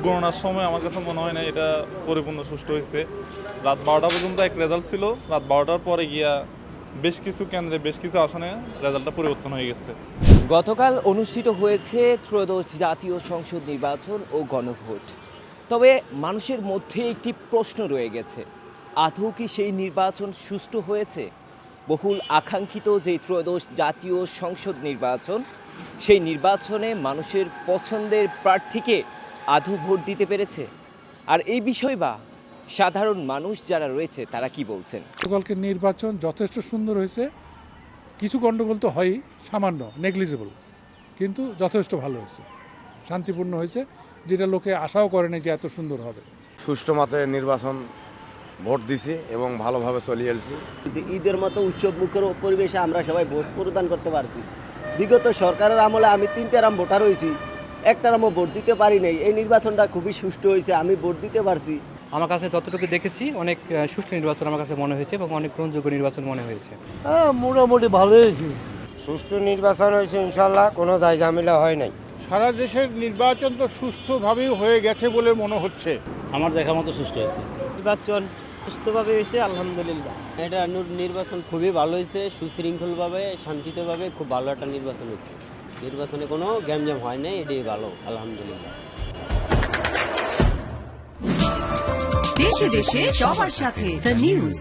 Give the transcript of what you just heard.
গণনার সময় আমার কাছে মনে হয় না এটা পরিপূর্ণ সুষ্ঠু হয়েছে। রাত 12টা পর্যন্ত এক রেজাল্ট ছিল, রাত 12টার পরে গিয়া বেশ কিছু কেন্দ্রে বেশ কিছু আসনে রেজাল্টটা পরিবর্তন হয়ে গেছে। গতকাল অনুষ্ঠিত হয়েছে ত্রয়োদশ জাতীয় সংসদ নির্বাচন ও গণভোট। তবে মানুষের মধ্যে একটি প্রশ্ন রয়ে গেছে, আদৌ কি সেই নির্বাচন সুষ্ঠু হয়েছে? বহুল আকাঙ্ক্ষিত যে ত্রয়োদশ জাতীয় সংসদ নির্বাচন, সেই নির্বাচনে মানুষের পছন্দের প্রার্থীকে আদৌ ভোট দিতে পেরেছে? আর এই বিষয় বা সাধারণ মানুষ যারা রয়েছে তারা কি বলছেন? গতকালকে নির্বাচন যথেষ্ট সুন্দর হয়েছে। কিছু গণ্ডগোল তো হয়ই, সামান্য নেগলিজেবল, কিন্তু যথেষ্ট ভালো হয়েছে, শান্তিপূর্ণ হয়েছে, যেটা লোকে আশাও করেনি যে এত সুন্দর হবে। সুষ্ঠু মতে নির্বাচন ভোট দিছি এবং ভালোভাবে চলিয়ে এলছি। যে ঈদের মতো উৎসব মুখর পরিবেশে আমরা সবাই ভোট প্রদান করতে পারছি। বিগত সরকারের আমলে আমি 3টা রাম ভোটার হয়েছি, একটা রামও ভোট দিতে পারি নাই। এই নির্বাচনটা খুবই সুষ্ঠু হয়েছে, আমি ভোট দিতে পারছি। আমার কাছে যতটুকু দেখেছি অনেক সুষ্ঠু নির্বাচন আমার কাছে মনে হয়েছে এবং অনেক গ্রহণযোগ্য নির্বাচন মনে হয়েছে। মোটামুটি ভালোই হয়েছে। সুষ্ঠু নির্বাচন হয়েছে, ইনশাল্লাহ কোনো দায় ঝামেলা হয় নাই। সারা দেশের নির্বাচন তো সুষ্ঠুভাবেই হয়ে গেছে বলে মনে হচ্ছে। আমার দেখা মতো সুষ্ঠু হয়েছে। নির্বাচন সুষ্ঠুভাবে হয়েছে, আলহামদুলিল্লাহ। এটা নির্বাচন খুবই ভালো হয়েছে, সুশৃঙ্খলভাবে শান্তিতভাবে খুব ভালো একটা নির্বাচন হয়েছে। নির্বাচনে কোনো গ্যামজাম হয় নাই, এটাই ভালো, আলহামদুলিল্লাহ। দেশে দেশে সবার সাথে দ্য নিউজ।